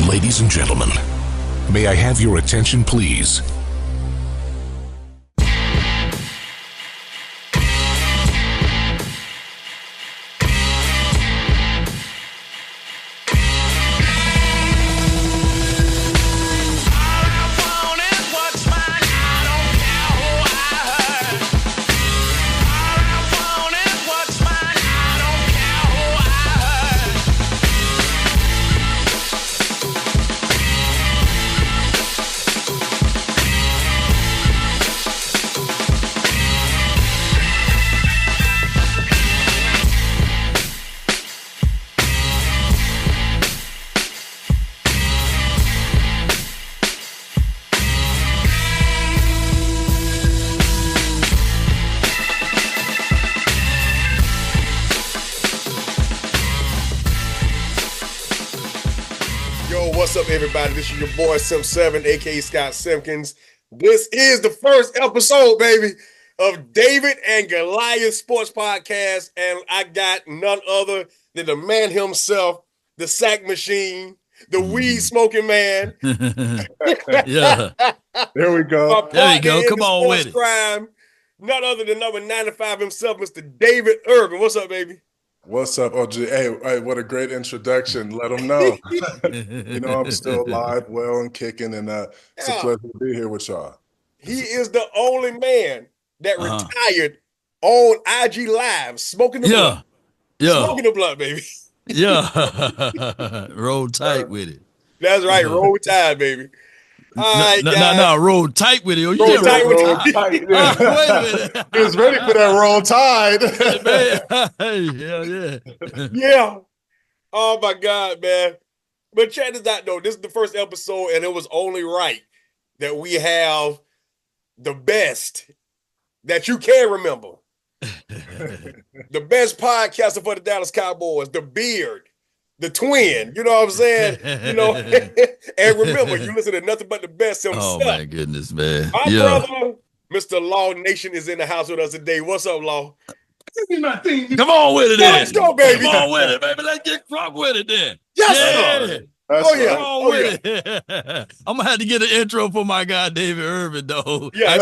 Ladies and gentlemen, may I have your attention, please? What's up, everybody? This is your boy Sim7, aka Scott Simpkins. This is the first episode, baby, of David and Goliath Sports Podcast, and I got none other than the man himself, the sack machine, the weed smoking man. Yeah, there we go. There you go. Come on with it. Crime, none other than number 95 himself, Mr. David Urban. What's up, baby? What's up, OG? Hey, what a great introduction. Let them know. I'm still alive, well, and kicking, and it's a pleasure to be here with y'all. He is the only man that retired on IG Live, smoking the blunt. Yeah. Smoking the blunt, baby. Yeah. Roll tight with it. That's right. Roll tight, baby. All right, no, roll tight with it. Roll tight with it. Yeah. Wait a minute. He was ready for that roll tide. Yeah. Oh, my God, man. But check this out, though. This is the first episode, and it was only right that we have the best that you can remember. The best podcaster for the Dallas Cowboys, the Beard, the Twin. You know what I'm saying? And remember, you listen to nothing but the best himself. Oh, my goodness, man. My brother, Mr. Law Nation, is in the house with us today. What's up, Law? Come on with it, then. Let's go, baby. Come on with it, baby. Let's get drunk with it, then. Yes, sir. I'm gonna have to get an intro for my guy David Irvin, though. Yeah,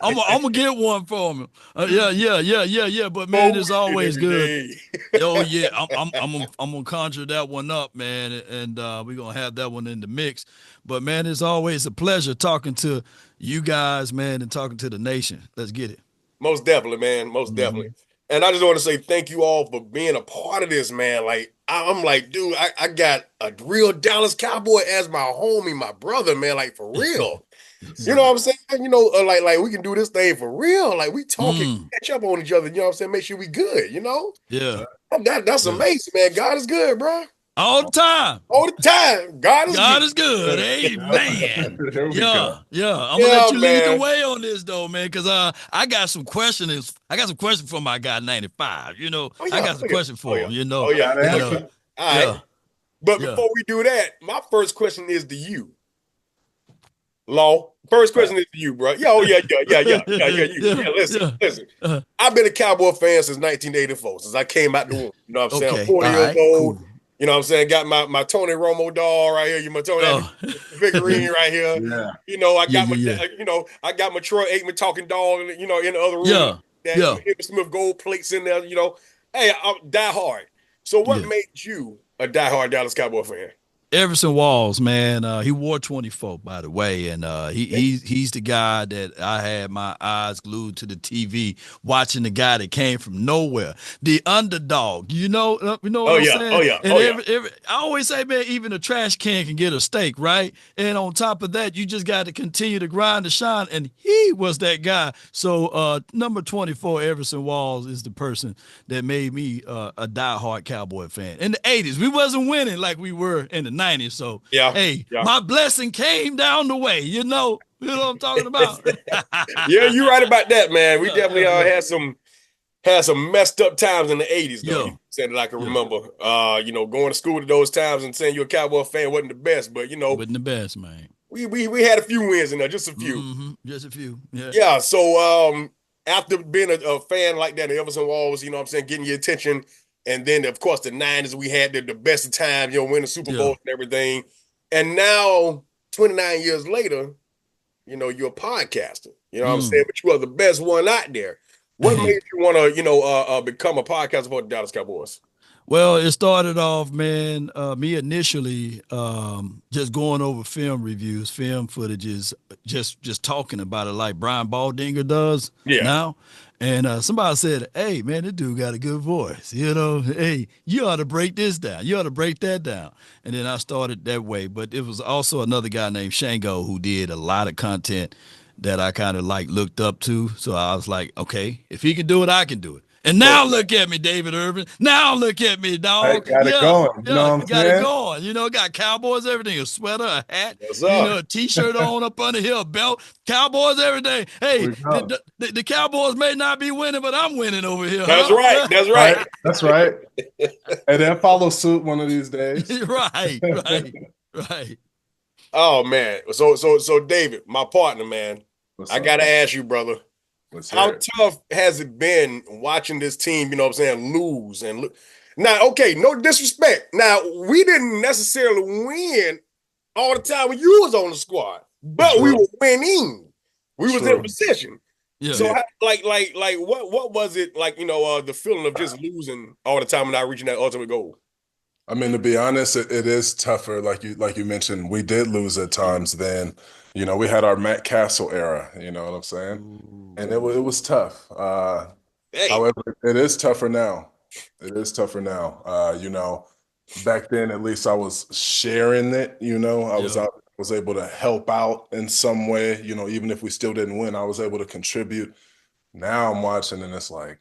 I'm gonna get one for him. Yeah. But man, it's always good. Oh yeah, I'm gonna conjure that one up, man, and we're gonna have that one in the mix. But man, it's always a pleasure talking to you guys, man, and talking to the nation. Let's get it. Most definitely, man. Most definitely. And I just want to say thank you all for being a part of this, man. Like, I'm like, dude, I got a real Dallas Cowboy as my homie, my brother, man. Like, for real. You know what I'm saying? Like we can do this thing for real. Like, we talking, catch up on each other. You know what I'm saying? Make sure we good, Yeah. That's amazing, man. God is good, bro. All the time. All the time. God is good. Amen. Yeah. I'm gonna let you lead the way on this though, man, because I got some questions. I got some questions for my guy 95. I got some questions for him, All right. But before we do that, my first question is to you. Law. First question is to you, bro. Yeah. Listen. I've been a Cowboy fan since 1984, since I came out the womb. You know what I'm saying? I'm 40 years old. Cool. You know what I'm saying? Got my Tony Romo doll right here. My Tony figurine right here. Yeah. I got my Troy Aikman talking doll in the other room. Hibbert Smith gold plates in there, Hey, I'm die hard. So what made you a diehard Dallas Cowboy fan? Everson Walls, man, he wore 24, by the way, and he's the guy that I had my eyes glued to the TV watching, the guy that came from nowhere, the underdog. You know what I'm saying? I always say, man, even a trash can can get a steak, right? And on top of that, you just got to continue to grind and shine, and he was that guy. So number 24, Everson Walls, is the person that made me a diehard Cowboy fan. In the 80s, we wasn't winning like we were in the 90s. So, my blessing came down the way, you know what I'm talking about? Yeah, you're right about that, man. We definitely had some messed up times in the 80s, though. Saying that I can remember. Going to school at those times and saying you're a Cowboy fan wasn't the best, but, wasn't the best, man. We had a few wins in there, just a few. Mm-hmm. Just a few, yeah. Yeah, so after being a fan like that, Everson Walls, getting your attention. And then, of course, the 90s, we had the best of times, winning Super Bowl and everything. And now, 29 years later, you're a podcaster. You know what I'm saying? But you are the best one out there. What made you want to, become a podcaster for the Dallas Cowboys? Well, it started off, man, me initially just going over film reviews, film footages, just talking about it like Brian Baldinger does Yeah. now. And somebody said, "Hey, man, this dude got a good voice. Hey, you ought to break this down. You ought to break that down." And then I started that way. But it was also another guy named Shango who did a lot of content that I kind of like looked up to. So I was like, okay, if he can do it, I can do it. And now look at me, David Irvin. Now look at me, I dog. got it Yeah, going. You know what I'm got it saying? going. Got Cowboys, everything, a sweater, a hat, Yes, sir. a t-shirt on up under here, a belt. Cowboys, everything. Hey, We go. the Cowboys may not be winning, but I'm winning over here, That's huh? right. That's Right. right. That's right. And then follow suit one of these days. Right. Oh man. So David, my partner, man, What's I up? gotta ask you, brother, Let's how hear it. tough has it been watching this team, lose now, okay, no disrespect. Now, we didn't necessarily win all the time when you was on the squad, but we True. were winning. We was in True. position. Yeah. So what was it like, the feeling of just losing all the time and not reaching that ultimate goal? I mean, to be honest, it is tougher. Like you mentioned, we did lose at times. Then, we had our Matt Castle era. You know what I'm saying? And it was tough. Hey. However, it is tougher now. It is tougher now. Back then, at least I was sharing it. I was Yeah. out, was able to help out in some way. Even if we still didn't win, I was able to contribute. Now I'm watching, and it's like,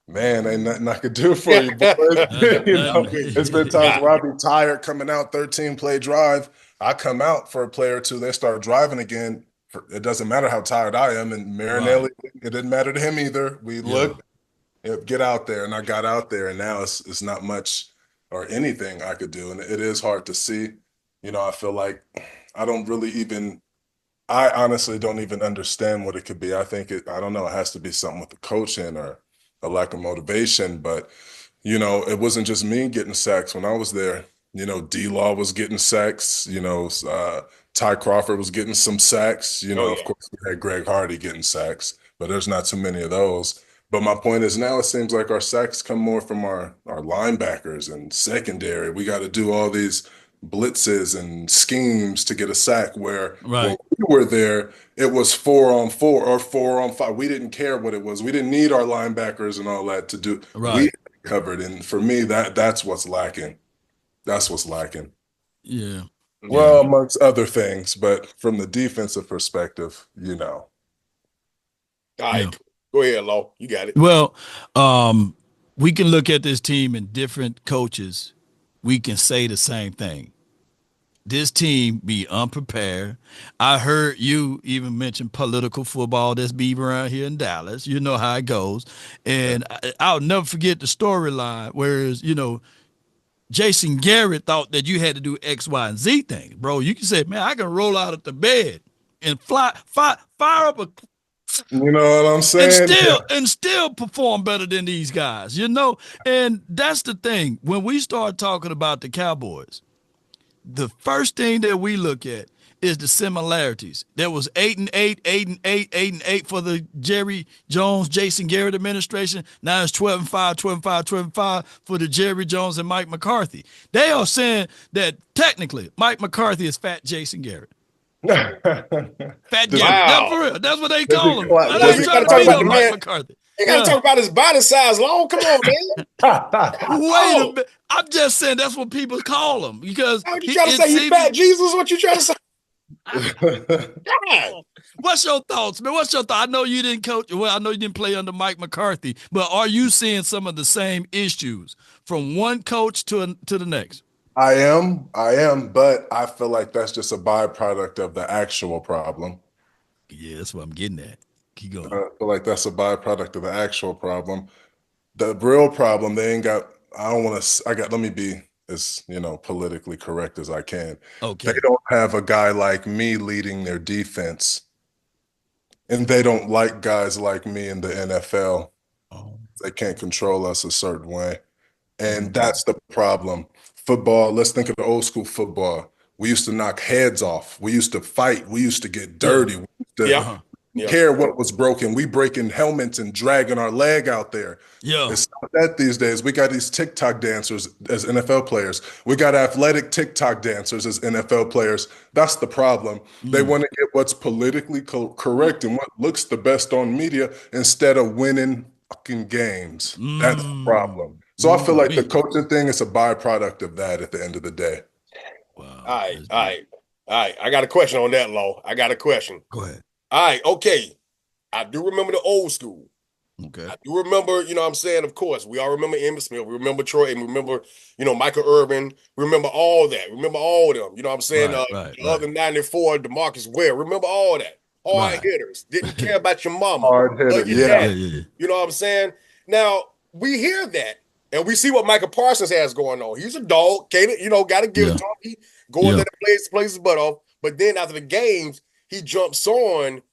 man, ain't nothing I could do for you, boys. Nothing. It's been times where I'd be tired coming out, 13 play drive. I come out for a play or two, they start driving again. It doesn't matter how tired I am. And Right. Marinelli, it didn't matter to him either. We Yeah. looked, get out there, and I got out there, and now it's not much or anything I could do. And it is hard to see. I feel like I don't really even I honestly don't even understand what it could be. I don't know, it has to be something with the coaching or a lack of motivation. But, it wasn't just me getting sacks when I was there. D-Law was getting sacks, Ty Crawford was getting some sacks. Oh Of yeah. course, we had Greg Hardy getting sacks, but there's not too many of those. But my point is now it seems like our sacks come more from our linebackers and secondary. We got to do all these blitzes and schemes to get a sack where when Right. we were there, it was 4-on-4 or 4-on-5. We didn't care what it was. We didn't need our linebackers and all that to do. We Right. covered. And for me, that's what's lacking. That's what's lacking. Yeah. Well, amongst other things, but from the defensive perspective, All Yeah. right. Go ahead, Law. You got it. Well, we can look at this team and different coaches. We can say the same thing. This team be unprepared. I heard you even mention political football that's be around here in Dallas. You know how it goes. And I'll never forget the storyline. Whereas, Jason Garrett thought that you had to do X, Y, and Z things. Bro, you can say, man, I can roll out of the bed and fire up a you know what I'm saying? and still perform better than these guys, And that's the thing. When we start talking about the Cowboys, the first thing that we look at is the similarities. There was 8-8, 8-8, 8-8 for the Jerry Jones, Jason Garrett administration. Now it's 12-5, 12-5, 12-5 for the Jerry Jones and Mike McCarthy. They are saying that technically Mike McCarthy is fat Jason Garrett. Fat Does he- Garrett. That's Wow. for real. That's what they does he call him. clap- And Boy, I does ain't you he trying gotta to talk clap beat about up the Mike man. McCarthy. You gotta Yeah. talk about his body size, Law. Come on, man. Wait a Oh, minute. I'm just saying that's what people call him because how you trying to it say he seems. fat Jesus? What you trying to say? God. What's your thoughts, man? What's your thought? I know you didn't coach. Well, I know you didn't play under Mike McCarthy, but are you seeing some of the same issues from one coach to the next? I am, but I feel like that's just a byproduct of the actual problem. Yeah, that's what I'm getting at. Keep going. I feel like that's a byproduct of the actual problem. The real problem, they ain't got, I don't want to, let me be as, politically correct as I can. They Okay. don't have a guy like me leading their defense, and they don't like guys like me in the NFL. Oh. They can't control us a certain way. And Mm. that's the problem. Football, let's think of the old school football. We used to knock heads off. We used to fight. We used to get dirty. We used to Yeah. Yeah. care what was broken. We breaking helmets and dragging our leg out there. Yeah. It's not that these days. We got these TikTok dancers as NFL players. We got athletic TikTok dancers as NFL players. That's the problem. They want to get what's politically correct and what looks the best on media instead of winning fucking games. That's the problem. So I feel like the coaching thing is a byproduct of that at the end of the day. Wow. All right. I got a question on that, Law. I got a question. Go ahead. All right, okay. I do remember the old school. Okay. I do remember, you know what I'm saying, of course, we all remember Emmitt Smith. We remember Troy, and we remember, you know, Michael Irvin. We remember all that. We remember all of them. You know what I'm saying? Right. Other 94, DeMarcus Ware. Remember all that. Hard hitters. Didn't care about your mama. Hard hitter, yeah. You know what I'm saying? Now, we hear that, and we see what Michael Parsons has going on. He's a dog. Can't, you know, got to give it to him. He going there to play his butt off. But then after the games, he jumps on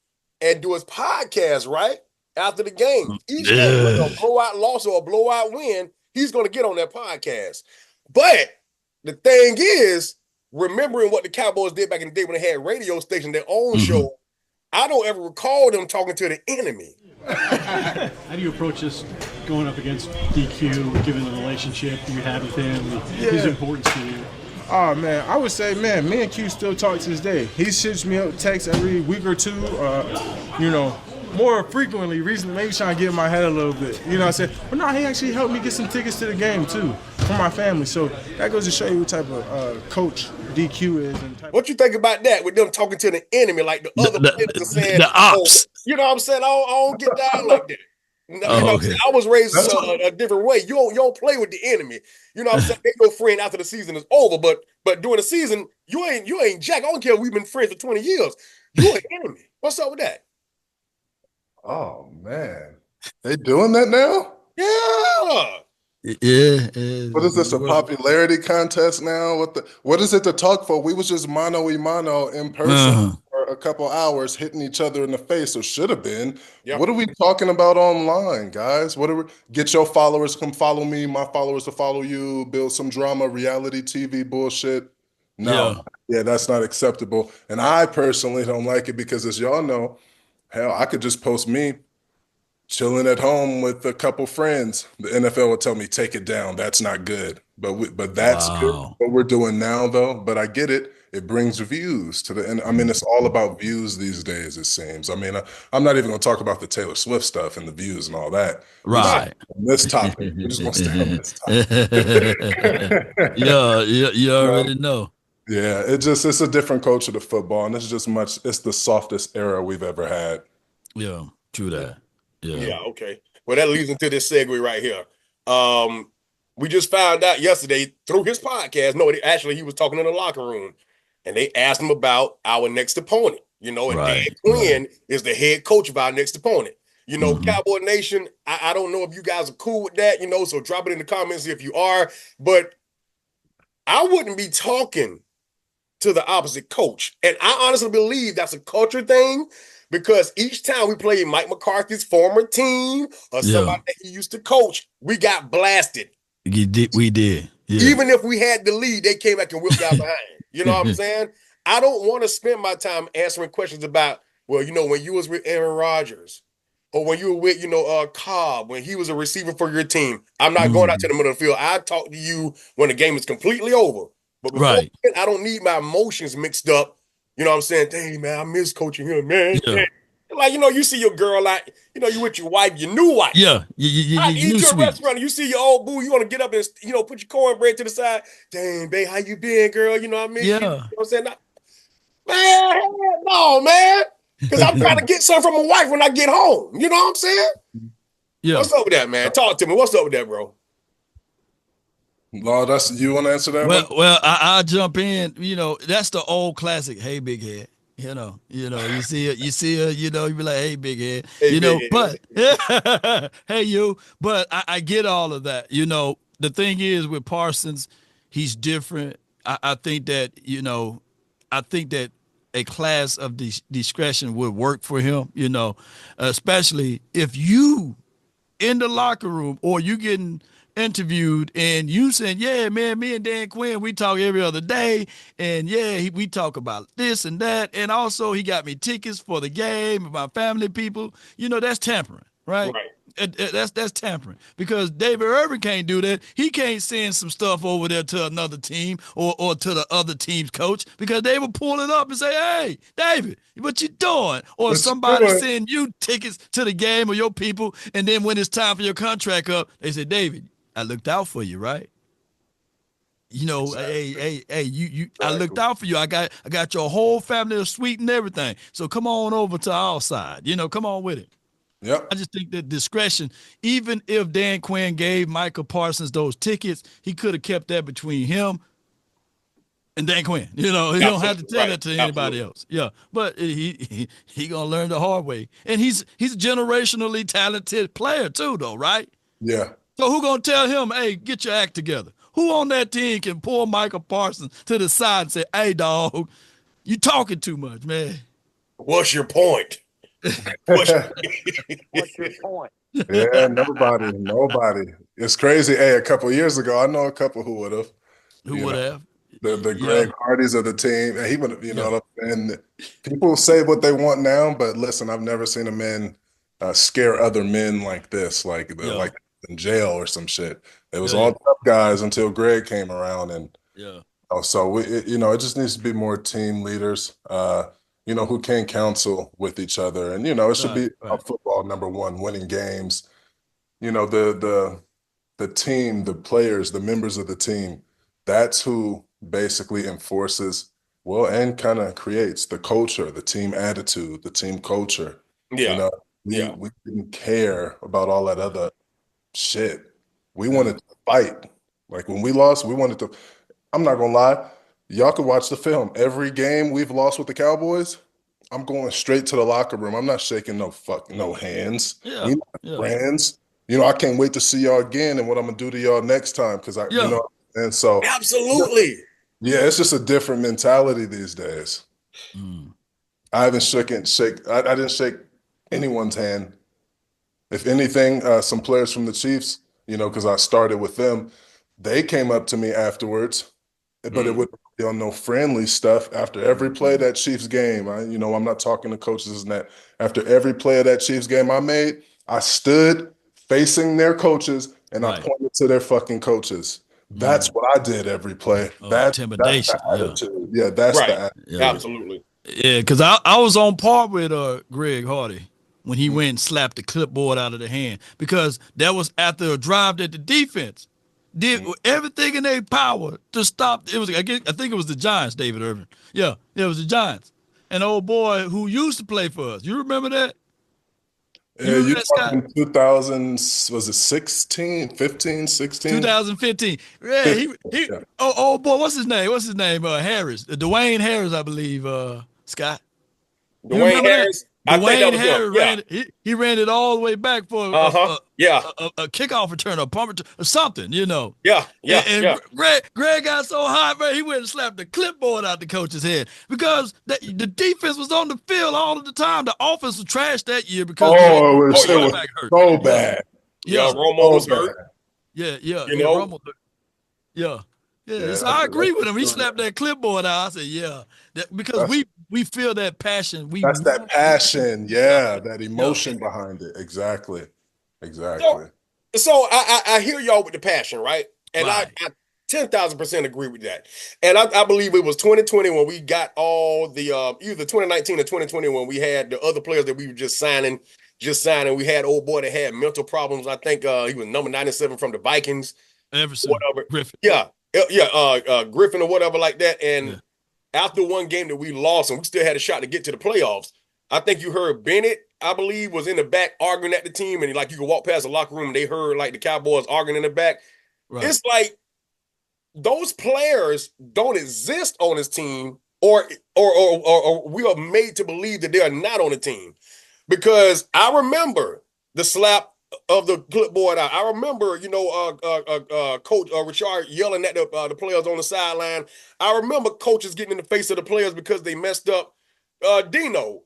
and do his podcast, right? After the game. Each game, whether a blowout loss or a blowout win, he's going to get on that podcast. But the thing is, remembering what the Cowboys did back in the day when they had radio station, their own show, I don't ever recall them talking to the enemy. How do you approach this going up against DQ, given the relationship you have with him, his importance to you? Oh, man, I would say, man, me and Q still talk to this day. He shoots me up text every week or two, you know, more frequently, recently, maybe trying to get in my head a little bit. You know what I'm saying? But no, he actually helped me get some tickets to the game, too, for my family. So that goes to show you what type of coach DQ is. And what you think about that, with them talking to the enemy, like the other players are saying? The ops. You know what I'm saying? I don't get down like that. Okay. I was raised a different way. You don't play with the enemy. You know what I'm saying? They your friend after the season is over, but during the season, you ain't Jack. I don't care if we've been friends for 20 years. You're an enemy. What's up with that? Oh man, they doing that now? Yeah. Yeah. What is this, a popularity contest now? What is it to talk for? We was just mano a mano in person for a couple hours hitting each other in the face, or should have been. Yep. What are we talking about online, guys? Get your followers, come follow me, my followers to follow you, build some drama, reality TV bullshit. No. Yeah, that's not acceptable. And I personally don't like it because, as y'all know, hell, I could just post me chilling at home with a couple friends. The NFL would tell me, take it down. That's not good. But that's good, what we're doing now, though. But I get it. It brings views to the end. I mean, it's all about views these days, it seems. I mean, I'm not even going to talk about the Taylor Swift stuff and the views and all that. Right. This topic. We're just going to stay on this topic. You already know. Yeah, it's a different culture to football, and it's the softest era we've ever had. Yeah, true that. Yeah, okay. Well, that leads into this segue right here. We just found out yesterday through his podcast. No, actually, he was talking in the locker room, and they asked him about our next opponent. You know, and Dan Quinn is the head coach of our next opponent. You know, Cowboy Nation, I don't know if you guys are cool with that, you know, so drop it in the comments if you are. But I wouldn't be talking to the opposite coach. And I honestly believe that's a culture thing, because each time we played Mike McCarthy's former team or somebody that he used to coach, we got blasted. We did. Yeah. Even if we had the lead, they came back and whipped out behind. You know what I'm saying? I don't want to spend my time answering questions about, well, you know, when you was with Aaron Rodgers, or when you were with, you know, Cobb, when he was a receiver for your team. I'm not going out to the middle of the field. I talk to you when the game is completely over. But before then, I don't need my emotions mixed up. You know what I'm saying? Dang, man, I miss coaching him, man. Yeah. Like, you know, you see your girl, like, you know, you with your wife, your new wife. Yeah. You eat your restaurant and you see your old boo, you want to get up and, you know, put your cornbread to the side. Dang, babe, how you been, girl? You know what I mean? Yeah. You know what I'm saying? Man, no, man. Because I'm trying to get something from my wife when I get home. You know what I'm saying? Yeah. What's up with that, man? Talk to me. What's up with that, bro? Law, you want to answer that one? Well, I'll jump in. You know, that's the old classic, hey, big head. You know, you see it, you know, you be like, hey, big head, hey, you know, but hey, you, but I get all of that. You know, the thing is with Parsons, he's different. I think that, you know, a class of discretion would work for him, you know, especially if you in the locker room or you getting interviewed, and you said, yeah, man, me and Dan Quinn, we talk every other day, and yeah, we talk about this and that, and also he got me tickets for the game, my family people. That's tampering, right? Right. That's tampering, because David Irvin can't do that. He can't send some stuff over there to another team or to the other team's coach, because they will pull it up and say, "Hey, David, what you doing?" Or What you somebody doing? send you tickets to the game or your people, and then when it's time for your contract up, they say, "David, I looked out for you, right? Exactly. Hey, you, I looked Exactly. out for you. I got your whole family a suite and everything. So come on over to our side. Come on with it." I Yep. just think that discretion, even if Dan Quinn gave Michael Parsons those tickets, he could have kept that between him and Dan Quinn. He don't have to Absolutely. tell Right. that to anybody Absolutely. else. Yeah, but he gonna learn the hard way, and he's a generationally talented player too, though, right? Yeah. So who gonna tell him, hey, get your act together? Who on that team can pull Michael Parsons to the side and say, hey, dog, you talking too much, man? What's your point? What's Yeah, nobody. It's crazy. Hey, a couple years ago, I know a couple who would have, Who you would know, have? the Yeah, Greg Hardys of the team, and he would have, yeah, and people say what they want now, but listen, I've never seen a man scare other men like this, yeah, like in jail or some shit. It was yeah, yeah, all tough guys until Greg came around, and yeah. so it just needs to be more team leaders, who can counsel with each other, and it should Right, be right. about football, number one, winning games. The team, the players, the members of the team, that's who basically enforces, well, and kind of creates the culture, the team attitude, the team culture. You Yeah. know, we Yeah. we didn't care about all that Yeah, other shit. We yeah, wanted to fight. Like when we lost, we wanted to. I'm not gonna lie, y'all could watch the film. Every game we've lost with the Cowboys, I'm going straight to the locker room. I'm not shaking no hands. We yeah, not yeah, friends. I can't wait to see y'all again and what I'm gonna do to y'all next time. Cause yeah. and so Absolutely. yeah, it's just a different mentality these days. Mm. I haven't I didn't shake anyone's hand. If anything, some players from the Chiefs, because I started with them, they came up to me afterwards, but it Mm. wouldn't be on no friendly stuff. After every play of that Chiefs game, I'm not talking to coaches and that. After every play of that Chiefs game I made, I stood facing their coaches and I Right. pointed to their fucking coaches. That's Mm. what I did every play. Oh, That's the intimidation. Yeah, attitude. Yeah, that's Right. the yeah, attitude. Absolutely. yeah. Because I was on par with Greg Hardy when he Mm, went and slapped the clipboard out of the hand, because that was after a drive that the defense did mm. everything in their power to stop. It was I think it was the Giants, David Irvin. Yeah, it was the Giants. An old boy who used to play for us. You remember that? You remember You that, Scott? talking 2000, was it 16, 15, 16? 2015. Yeah, 15, he yeah. oh boy, what's his name? What's his name? Harris. Dwayne Harris, I believe, Scott. You Dwayne remember that? Harris. I think that Dwayne was him. Harris Yeah. he ran it all the way back for Uh-huh. Yeah. a kickoff return, a punt return, or something. Yeah. Yeah. And Yeah. Greg got so hot, man, he went and slapped the clipboard out the coach's head, because the defense was on the field all of the time. The offense was trash that year because we had Oh, Oh our it yeah. was quarterback hurt. so Yeah, bad. Yeah. yeah, Romo So was bad. hurt. You yeah. know. Yeah. Yeah. Yeah, So I agree with him. He that's, slapped that clipboard out. I said, yeah. Because that's we feel that passion. We that's that want to see. passion. Yeah. Yeah, that Yeah. emotion behind it. Exactly. So Exactly. so I hear y'all with the passion, right? And Right. I 10,000% agree with that. And I believe it was 2020 when we got all the either 2019 or 2020 when we had the other players that we were just signing. We had old boy that had mental problems. I think he was number 97 from the Vikings, Everson whatever. Griffin. Yeah. Yeah, Griffin or whatever like that. Yeah. And after one game that we lost and we still had a shot to get to the playoffs, I think you heard Bennett, I believe, was in the back arguing at the team. And like you could walk past the locker room and they heard like the Cowboys arguing in the back. Right. It's like those players don't exist on this team, or we are made to believe that they are not on the team. Because I remember the slap of the clipboard out. I remember, Coach Richard yelling at the players on the sideline. I remember coaches getting in the face of the players because they messed up. Dino,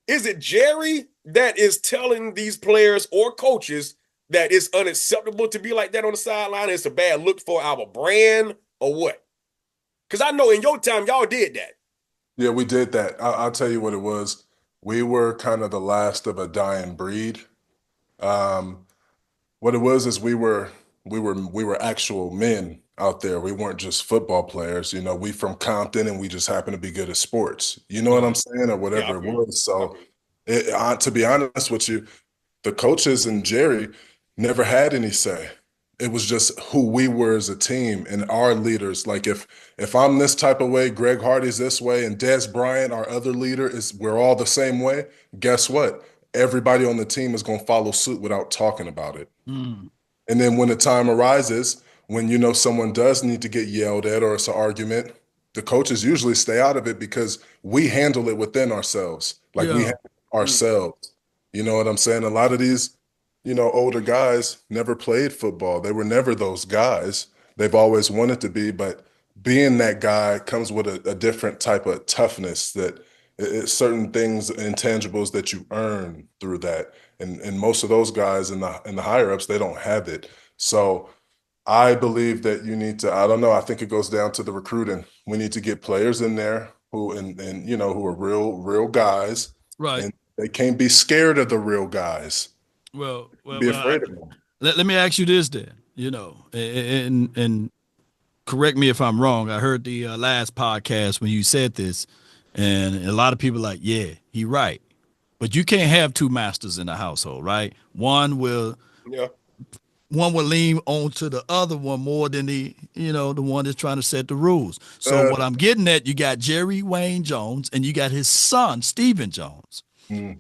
is it Jerry that is telling these players or coaches that it's unacceptable to be like that on the sideline? It's a bad look for our brand or what? Because I know in your time, y'all did that. Yeah, we did that. I'll tell you what it was. We were kind of the last of a dying breed. Um, what it was is we were actual men out there. We weren't just football players. You know, we from Compton and we just happen to be good at sports. You know what I'm saying, or Yeah, whatever I it feel was. So, to be honest with you, the coaches and Jerry never had any say. It was just who we were as a team and our leaders. Like if I'm this type of way, Greg Hardy's this way, and Des Bryant, our other leader, we're all the same way. Guess what? Everybody on the team is going to follow suit without talking about it. Mm. And then when the time arises, when you know someone does need to get yelled at or it's an argument, the coaches usually stay out of it because we handle it within ourselves. Like we Yeah. handle ourselves. You know what I'm saying? A lot of these, older guys never played football. They were never those guys. They've always wanted to be, but being that guy comes with a different type of toughness that it's certain things, intangibles that you earn through that. And most of those guys in the higher ups, they don't have it. So I believe that you need to, I don't know, I think it goes down to the recruiting. We need to get players in there who who are real guys. Right. And they can't be scared of the real guys. Well, Be afraid of them. let me ask you this then, and correct me if I'm wrong. I heard the last podcast when you said this, and a lot of people like, yeah, he right. But you can't have two masters in the household, right? One will lean on to the other one more than the one that's trying to set the rules. So what I'm getting at, you got Jerry Wayne Jones and you got his son, Stephen Jones. Mm.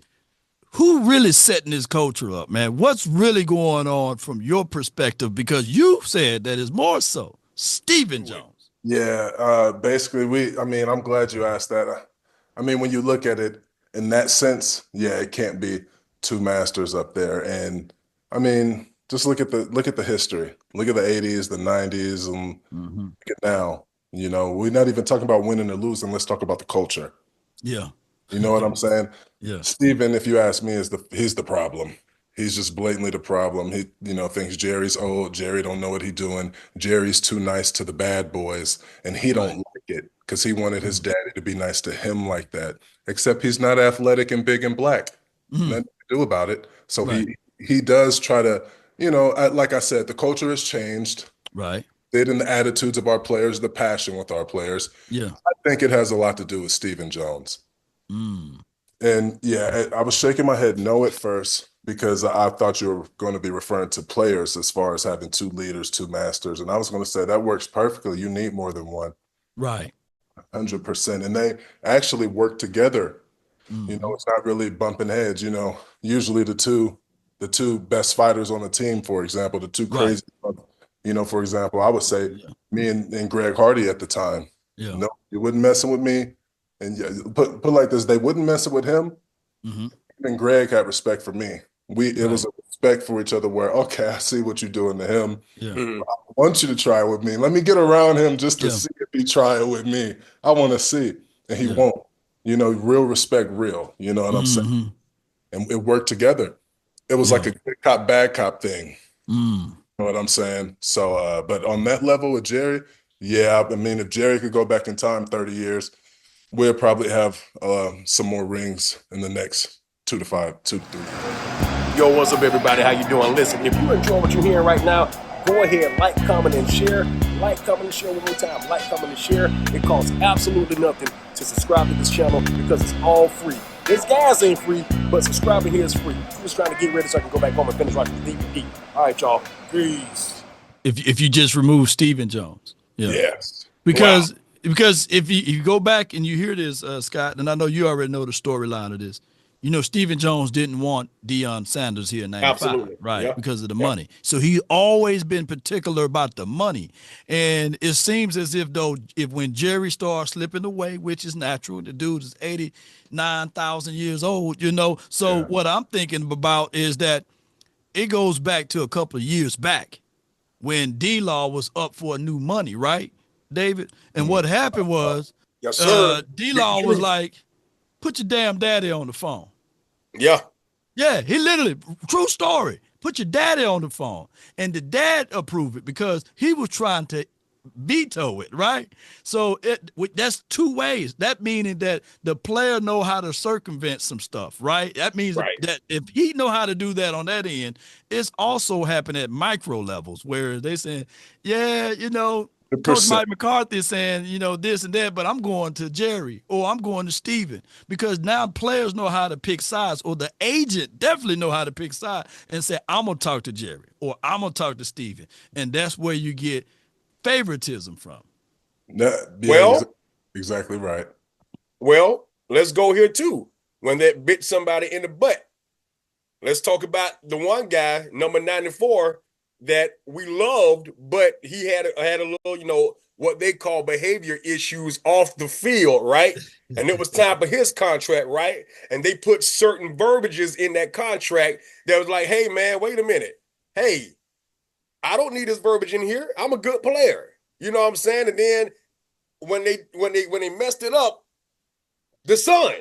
Who really setting this culture up, man? What's really going on from your perspective? Because you said that it's more so Stephen Jones. Yeah, basically, I'm glad you asked that. I mean, when you look at it in that sense, yeah, it can't be two masters up there. And I mean, just look at the history. Look at the 80s, the 90s, and look at now. We're not even talking about winning or losing. Let's talk about the culture. Yeah. You know what I'm saying? Yeah. Steven, if you ask me, he's the problem. He's just blatantly the problem. He, thinks Jerry's old. Jerry don't know what he's doing. Jerry's too nice to the bad boys, and he don't like it because he wanted his daddy to be nice to him like that. Except he's not athletic and big and black. Nothing to do about it. So he does try to, like I said, the culture has changed. Right. It in the attitudes of our players, the passion with our players. Yeah. I think it has a lot to do with Stephen Jones. Mm. And yeah, I was shaking my head no at first because I thought you were going to be referring to players as far as having two leaders, two masters. And I was going to say that works perfectly. You need more than one. Right. 100%. And they actually work together. It's not really bumping heads. Usually the two best fighters on the team, for example, the two crazy, for example, I would say me and Greg Hardy at the time. Yeah. No, you wouldn't messing with me. And put like this, they wouldn't mess with him. And Greg had respect for me. It was a respect for each other where, okay, I see what you're doing to him. Yeah. I want you to try it with me. Let me get around him just to see if he try it with me. I want to see. And he won't. Real respect, real. You know what I'm saying? And it worked together. It was like a good cop, bad cop thing. You know what I'm saying? So, but on that level with Jerry, yeah, I mean, if Jerry could go back in time 30 years, we'll probably have some more rings in the next 2 to 3. Yo, what's up, everybody? How you doing? Listen, if you enjoy what you're hearing right now, go ahead, like, comment, and share. Like, comment, and share one more time. Like, comment, and share. It costs absolutely nothing to subscribe to this channel because it's all free. This gas ain't free, but subscribing here is free. I'm just trying to get ready so I can go back home and finish watching the DVD. All right, y'all. Peace. If you just remove Stephen Jones. Yeah. Yes. Because if you go back and you hear this, Scott, and I know you already know the storyline of this, Stephen Jones didn't want Deion Sanders here in 95, Absolutely. right, because of the money. So he always been particular about the money. And it seems as if when Jerry starts slipping away, which is natural, the dude is 89,000 years old, So what I'm thinking about is that it goes back to a couple of years back when D-Law was up for a new money, right, David? And what happened was D-Law was like, put your damn daddy on the phone. Yeah. Yeah, he literally, true story. Put your daddy on the phone. And the dad approved it because he was trying to veto it, right? So that's two ways. That meaning that the player know how to circumvent some stuff, right? That means Right. that if he know how to do that on that end, it's also happening at micro levels where they saying, yeah, Coach Mike McCarthy is saying, this and that, but I'm going to Jerry or I'm going to Steven because now players know how to pick sides, or the agent definitely know how to pick sides and say, I'm going to talk to Jerry or I'm going to talk to Steven. And that's where you get favoritism from. Exactly right. Well, let's go here too. When that bit somebody in the butt. Let's talk about the one guy, number 94, that we loved, but he had a little, what they call behavior issues off the field, right? And it was time for his contract, right? And they put certain verbiages in that contract that was like, hey, man, wait a minute. Hey, I don't need this verbiage in here. I'm a good player. You know what I'm saying? And then when they messed it up, the son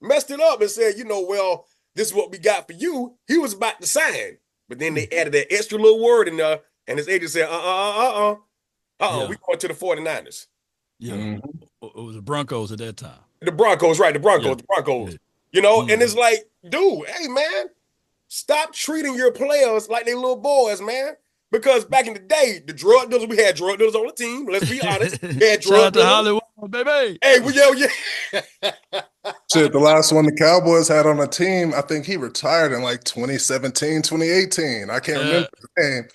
messed it up and said, well, this is what we got for you. He was about to sign, but then they added that extra little word in there, and his agent said, we going to the 49ers. Yeah, It was the Broncos at that time. The Broncos, right? The Broncos. Yeah. And it's like, dude, hey man, stop treating your players like they little boys, man. Because back in the day, we had drug dealers on the team. Let's be honest. We had Shout out to Hollywood, baby. Hey, Shit, the last one the Cowboys had on the team, I think he retired in like 2017, 2018. I can't remember the name.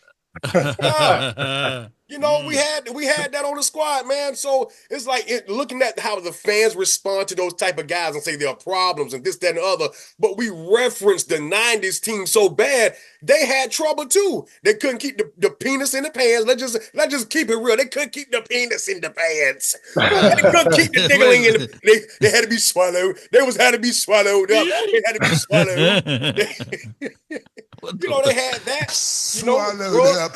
We had that on the squad, man. So it's like looking at how the fans respond to those type of guys and say there are problems and this, that, and the other. But we referenced the 90s team so bad, they had trouble too. They couldn't keep the penis in the pants. Let's just keep it real. They couldn't keep the penis in the pants. They couldn't keep the diggling in they had to be swallowed. They had to be swallowed up. They had to be swallowed. They had that. Swallowed up.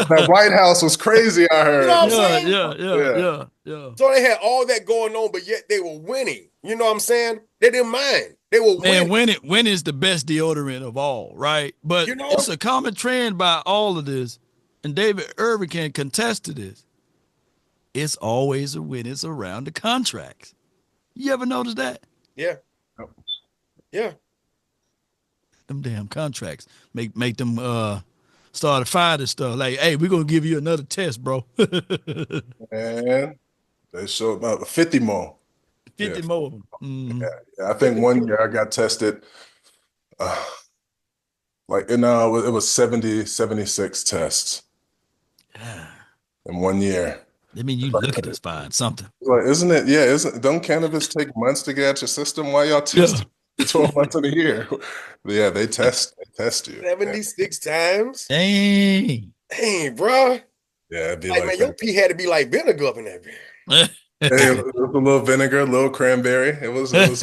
That White House was crazy, I heard. You know what I'm saying? Yeah. So they had all that going on, but yet they were winning. You know what I'm saying? They didn't mind. They were winning. Man, winning is the best deodorant of all, right? But it's a common trend by all of this, and David Irving can contest to this. It's always a win. It's around the contracts. You ever notice that? Yeah. Yeah. Them damn contracts make them start to find this stuff. Like, hey, we're gonna give you another test, bro. And they showed about 50 more. 50 more. Mm-hmm. Yeah, I think one year I got tested. It was 76 tests. Yeah. In 1 year. I mean, you look at this fine something. Like, isn't it? Yeah, don't cannabis take months to get out your system? Why y'all test 12 months of the year? Yeah, they test you. 76 times? Dang, bro. Yeah, it'd be man, your pee had to be like vinegar up in that beer. It was a little vinegar, a little cranberry. It was You had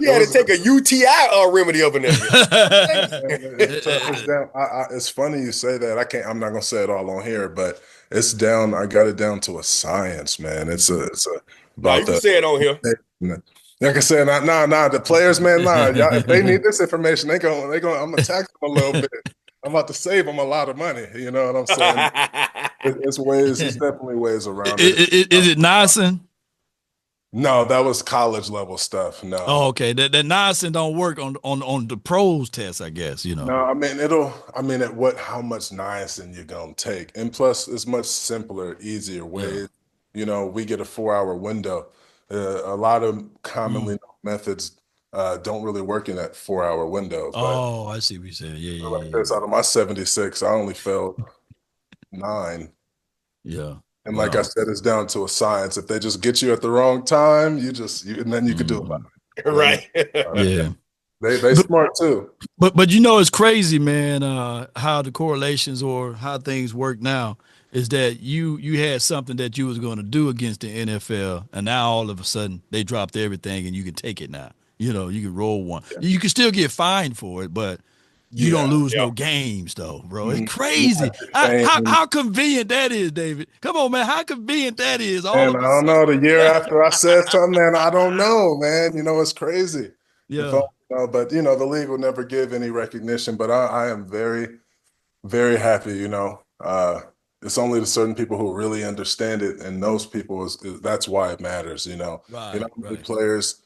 to take a UTI remedy up in there. It's funny you say that. I'm not gonna say it all on here, but it's down. I got it down to a science, man. It's a about you can say it on here. Like I said, nah. The players, man, y'all, if they need this information, I'm gonna tax them a little bit. I'm about to save them a lot of money. You know what I'm saying? It's definitely ways around it. Is it niacin? No, that was college level stuff. No. Oh, okay. That niacin don't work on the pros test, I guess. No, I mean how much niacin you're gonna take, and plus it's much simpler, easier ways. Yeah. We get a 4-hour window. A lot of commonly known methods don't really work in that 4-hour window. Oh, I see what you're saying. Yeah. Out of my 76, I only failed 9. Yeah. And like I said, it's down to a science. If they just get you at the wrong time, and then you could do about it. Right. Yeah. They smart too. But it's crazy, man, how the correlations or how things work now is that you had something that you was going to do against the NFL, and now all of a sudden they dropped everything and you can take it now. You can roll one. Yeah. You can still get fined for it, but you don't Yeah. lose Yeah. no games though, bro. It's Mhm. crazy. How Fame. how convenient that is, David. Come on, man. How convenient that is. All And of I a don't know, the year sudden. after I said something, man, I don't know, man. It's crazy. If I, Yeah. but the league will never give any recognition. But I am very, very happy. It's only the certain people who really understand it, and those people that's why it matters. Right, How many right. players.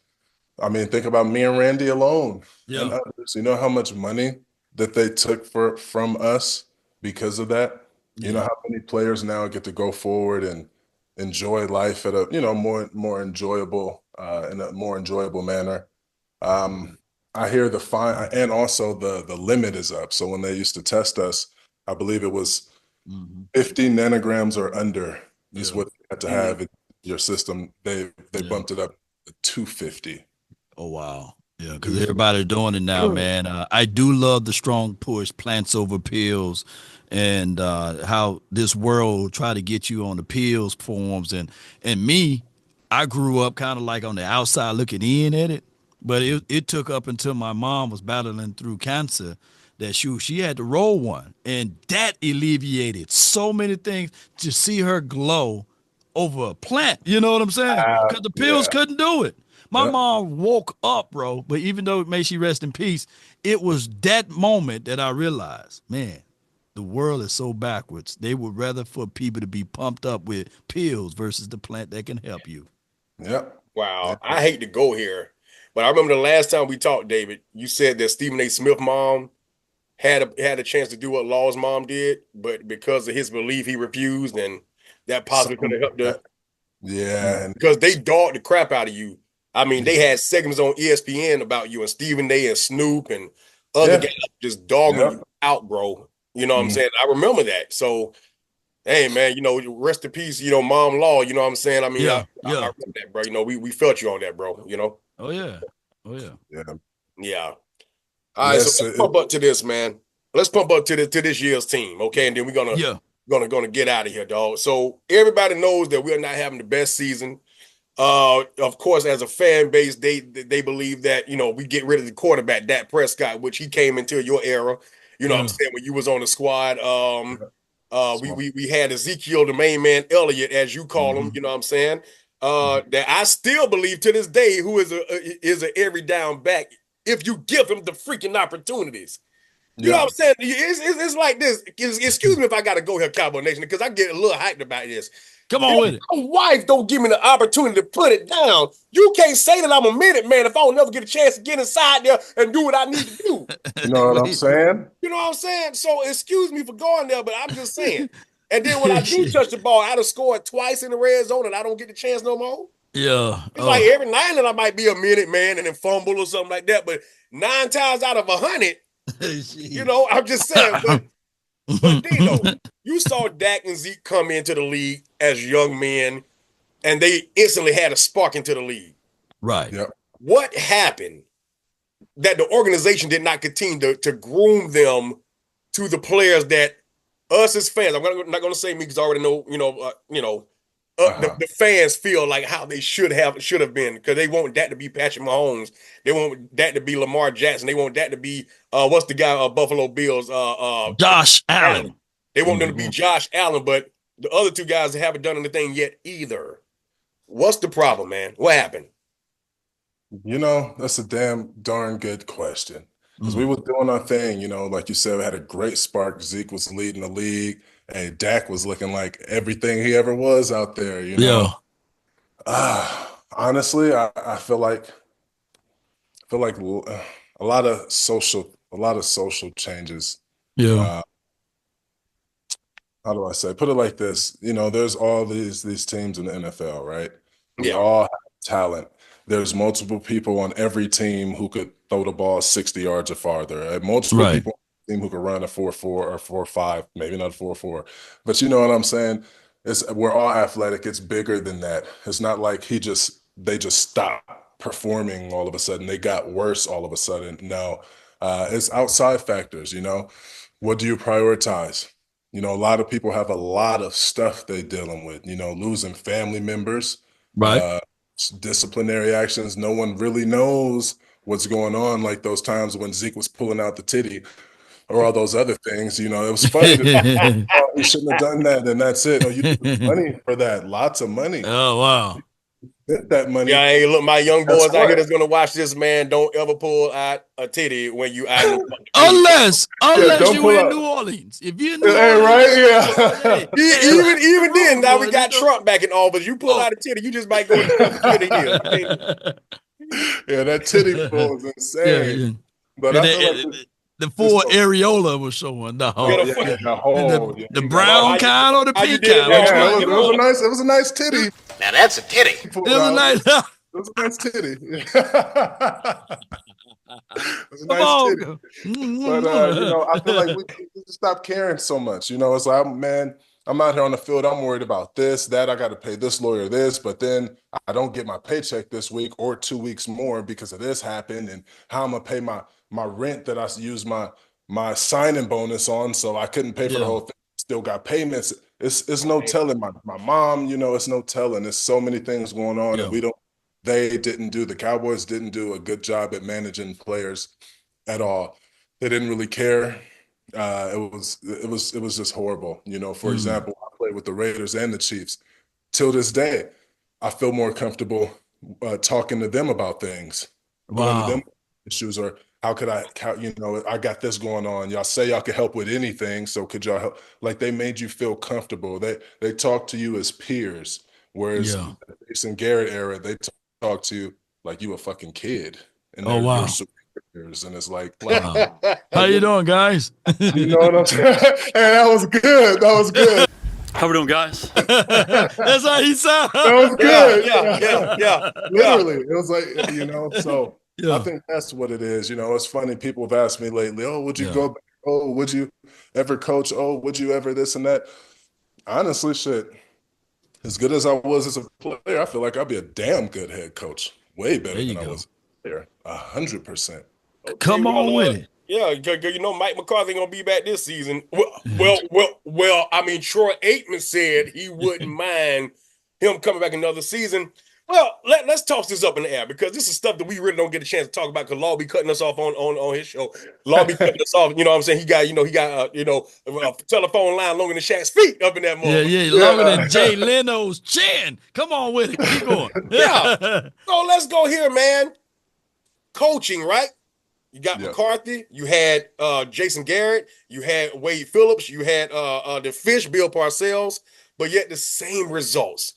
I mean, think about me and Randy alone and Yeah. others. You know how much money that they took from us because of that. You know Yeah. how many players now get to go forward and enjoy life at a more enjoyable in a more enjoyable manner. I hear the fine, and also the limit is up. So when they used to test us, I believe it was Hmm. 50 nanograms or under is Yeah. what you had to Mhm. have in your system. They Yeah. bumped it up to 250. Oh wow. Yeah, because 250. everybody's doing it now, man. I do love the strong push, plants over pills, and how this world try to get you on the pills forms. And me, I grew up kind of like on the outside looking in at it, but it took up until my mom was battling through cancer that she had to roll one, and that alleviated so many things to see her glow over a plant. You know what I'm saying? Because the pills Yeah. couldn't do it. My Yeah. mom woke up, bro. But even though may she rest in peace, it was that moment that I realized, man, the world is so backwards. They would rather for people to be pumped up with pills versus the plant that can help you. Yeah. Yeah. Wow. I hate to go here, but I remember the last time we talked, David, you said that Stephen A. Smith mom had a chance to do what Law's mom did, but because of his belief, he refused, and that possibly could Something have like helped her that. Yeah. And because they dogged the crap out of you. I mean, they yeah. had segments on ESPN about you and Stephen A. and Snoop and other Yeah. guys just dogging Yeah. you out, bro. You know what I'm Mm. saying? I remember that. So, hey, man, rest in peace, Mom Law. You know what I'm saying? I mean, I, Yeah, I yeah. remember that, bro. We felt you on that, bro. Oh yeah. Oh yeah. Yeah. Yeah. All right, so Yes. let's pump up to this, man. Let's pump up to this year's team, okay? And then we're gonna Yeah. gonna get out of here, dog. So everybody knows that we're not having the best season. Of course, as a fan base, they believe that we get rid of the quarterback, Dak Prescott, which he came into your era. You know what I'm Yeah. saying, when you was on the squad. Yeah. We, Smart. we we had Ezekiel, the main man, Elliott, as you call him. Hmm. You know what I'm saying? Mhm. That I still believe to this day, who is a every down back if you give him the freaking opportunities. You know what Yeah. I'm saying? It's like this. Excuse me if I got to go here, Cowboy Nation, because I get a little hyped about this. Come on If with it. my wife don't give me the opportunity to put it down, you can't say that I'm a minute man if I don't never get a chance to get inside there and do what I need to do. You know what I'm Wait. saying? You know what I'm saying? So excuse me for going there, but I'm just saying. And then when I do Shit. touch the ball, I done scored twice in the red zone and I don't get the chance no more. Yeah. It's like every now and then I might be a minute man and then fumble or something like that, but 9 times out of 100, Shit. I'm just saying. But Dino, you saw Dak and Zeke come into the league as young men, and they instantly had a spark into the league. Right. Yep. What happened that the organization did not continue to groom them to the players that us as fans, not going to say me because I already know, the, Uh-huh. the fans feel like how they should have been because they want that to be Patrick Mahomes, they want that to be Lamar Jackson, they want that to be what's the guy Buffalo Bills Josh Allen. Allen. They want them to be Mhm. Josh Allen, but the other two guys haven't done anything yet either. What's the problem, man? What happened? That's a damn darn good question. Because we Mm. were doing our thing, like you said, we had a great spark. Zeke was leading the league, and Dak was looking like everything he ever was out there. Yeah. Honestly, I feel like a lot of social changes. Yeah. Uh, how do I say? Put it like this. There's all these teams in the NFL, right? We Yeah, all have talent. There's multiple people on every team who could throw the ball 60 yards or farther. Multiple Right. people on the team who could run a 4.4 or 4.5, maybe not a 4.4. But you know what I'm saying? We're all athletic. It's bigger than that. It's not like they just stopped performing all of a sudden. They got worse all of a sudden. No, it's outside factors. What do you prioritize? A lot of people have a lot of stuff they're dealing with, losing family members, Right. uh, disciplinary actions. No one really knows what's going on, like those times when Zeke was pulling out the titty. or all those other things. You know, it was funny. You shouldn't have done that, and that's it. No, you need money for that. Lots of money. Oh, wow. Get that money. Yeah, hey, look, my young That's boys out here what? that's gonna watch this, man. Don't ever pull out a titty when you out. Unless don't you pull in out. New Orleans. If you're in New Hey, Orleans, right? Yeah. Even then, now we got boy, Trump back in office. You pull out a titty, you just might go to jail for 20 years. Yeah, that titty pull is insane. Yeah. But And I feel like the full areola was showing. The whole, Yeah, the whole, the brown kind or the how you pink did it, kind? man? Which Yeah, one it you was a want? nice. It was a nice titty. Now that's a titty. It was a nice. It was a nice titty. It was a Come nice on. titty. But you know, I feel like we just stopped caring so much. You know, it's like, man, I'm out here on the field. I'm worried about this, that. I got to pay this lawyer this, but then I don't get my paycheck this week or 2 weeks more because of this happened, and how I'm gonna pay my rent that I used my signing bonus on, so I couldn't pay for the whole thing. Still got payments. It's no telling. My mom, you know, it's no telling. There's so many things going on, and the Cowboys didn't do a good job at managing players at all. They didn't really care. It was just horrible. You know, for example, I played with the Raiders and the Chiefs. Till this day, I feel more comfortable talking to them about things, going to them issues, or how you know, I got this going on. Y'all say y'all could help with anything, so could y'all help? Like, they made you feel comfortable. They talk to you as peers, whereas the Jason Garrett era, they talk to you like you a fucking kid, and they're your superiors, and it's like, wow. How you doing, guys? You know what I'm saying? Hey, that was good. That was good. How we doing, guys? That's how he sounds. That was good. Yeah. Literally, it was like, you know, so Yeah. I think that's what it is. You know, it's funny. People have asked me lately, oh, would you go back? Oh, would you ever coach? Oh, would you ever this and that? Honestly, shit, as good as I was as a player, I feel like I'd be a damn good head coach. Way better than I was a player. 100%. Come on with it. Yeah, you know Mike McCarthy gonna be back this season. Well. I mean, Troy Aikman said he wouldn't mind him coming back another season. Well, let's toss this up in the air, because this is stuff that we really don't get a chance to talk about, because Law be cutting us off on his show. Law be cutting us off. You know what I'm saying? He got a telephone line longer than Shaq's feet up in that moment. Yeah, longer than Jay Leno's chin. Come on with it. Keep going. Yeah. So let's go here, man. Coaching, right? You got McCarthy, you had Jason Garrett, you had Wade Phillips, you had the Fish, Bill Parcells, but yet the same results.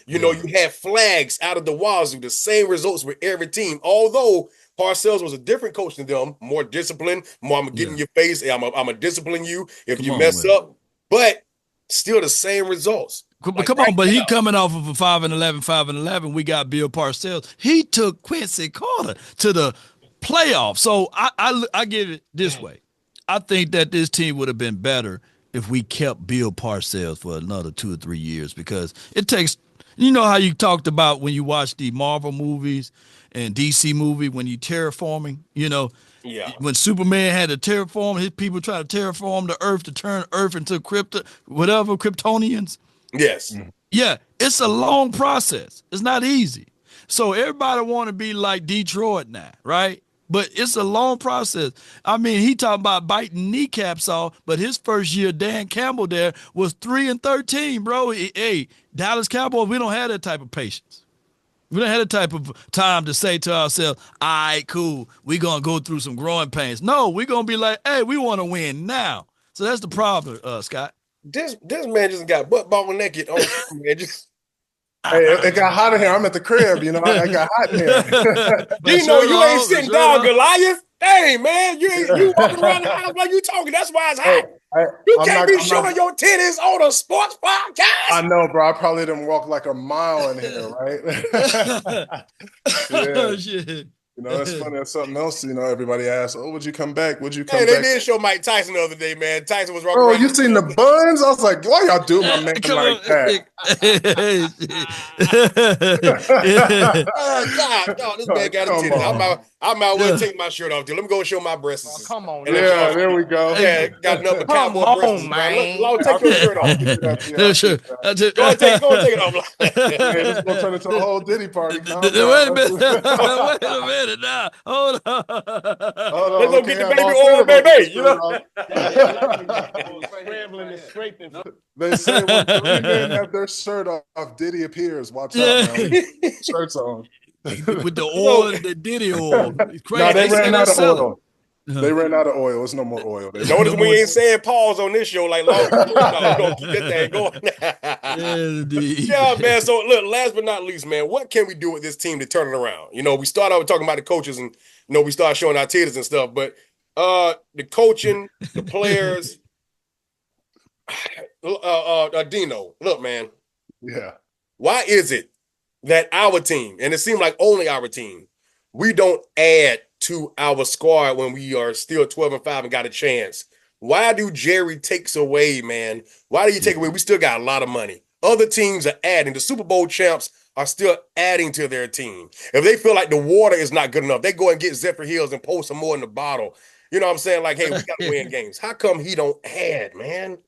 You know, you had flags out of the wazoo, the same results with every team. Although Parcells was a different coach than them, more disciplined, more I'm gonna get in your face, I'm gonna discipline you if you mess up, but still the same results. But come on, but he coming off of a 5-11. We got Bill Parcells. He took Quincy Carter to the playoffs. So I give it this way. I think that this team would have been better if we kept Bill Parcells for another 2 or 3 years, because it takes, you know how you talked about when you watch the Marvel movies and DC movie, when you terraforming, you know, when Superman had to terraform, his people try to terraform the earth to turn earth into Kryptonians. Yes. Yeah, it's a long process. It's not easy. So everybody want to be like Detroit now, right? But it's a long process. I mean, he talking about biting kneecaps off, but his first year, Dan Campbell there, was 3-13, bro. Hey, Dallas Cowboys, we don't have that type of patience. We don't have that type of time to say to ourselves, all right, cool, we're going to go through some growing pains. No, we're going to be like, hey, we want to win now. So that's the problem, Scott. This man just got butt ball naked on man. Hey, it got hot in here. I'm at the crib, you know. I got hot in here. You ain't sitting down, Goliath. Hey, man, you walking around the house while you talking. That's why it's hot. You can't be showing your titties on a sports podcast. I know, bro. I probably didn't walk like a mile in here, right? Oh, shit. You know, that's funny. That's something else. You know, everybody asks, "Oh, would you come back? Would you come back?" They did show Mike Tyson the other day, man. Tyson was walking around. Oh, you seen the buns? I was like, "Why y'all do my man like that?" God, this man got a titty. I might as well take my shirt off, dude. Let me go show my breasts. Oh, come on, And now. Yeah, there we go. Yeah, got another Come cowboy on, breasts, man. Look, take your shirt off. Yeah, sure. Go and take it off. Hey, this is gonna turn into a whole Diddy party. Calm Wait down. a minute. Wait a minute now. Hold on. Hold on, Let's go we get the can't baby have all oil, three of us baby. You know. Scrambling and scraping. They say when three men have their shirt off, Diddy appears. Watch out now. Shirts on. With the oil, the Diddy oil. It's crazy. No, they say ran they out of sell it. oil. They ran out of oil. It's no more oil. Notice we ain't saying pause on this show like long. We're gonna keep that thing going. Indeed. Yeah, man. So look, last but not least, man, what can we do with this team to turn it around? You know, we start out talking about the coaches and we start showing our titties and stuff, but the coaching, the players, Dino, look, man. Yeah. Why is it that our team, and it seemed like only our team, we don't add to our squad when we are still 12-5 and got a chance? Why do Jerry takes away, man? Why do you take away? We still got a lot of money. Other teams are adding. The Super Bowl champs are still adding to their team. If they feel like the water is not good enough, they go and get Zephyr Hills and pour some more in the bottle. You know what I'm saying? Like, hey, we got to win games. How come he don't add, man?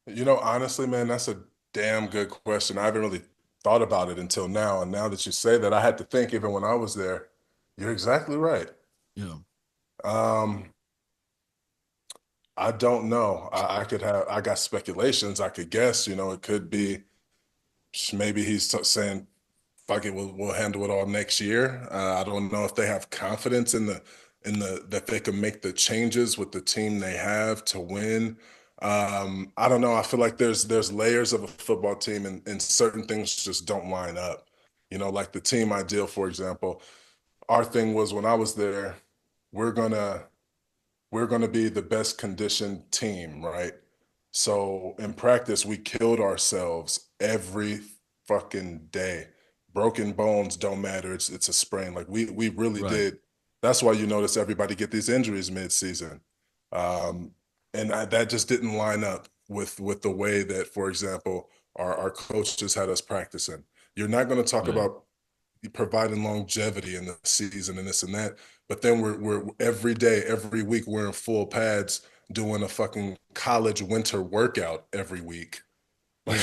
Honestly, man, that's a damn good question. I haven't really thought about it until now. And now that you say that, I had to think even when I was there. You're exactly right. Yeah. I don't know. I got speculations. I could guess, it could be maybe he's saying, fuck it, we'll handle it all next year. I don't know if they have confidence in that they can make the changes with the team they have to win. I don't know. I feel like there's layers of a football team and certain things just don't line up. Like the team ideal, for example. Our thing was when I was there, we're gonna be the best conditioned team, right? So in practice, we killed ourselves every fucking day. Broken bones don't matter. It's a sprain. Like we really did. That's why you notice everybody get these injuries mid-season. That just didn't line up with the way that, for example, our coaches had us practicing. You're not going to talk about providing longevity in the season and this and that, but then we're every day, every week, we're in full pads doing a fucking college winter workout every week. Like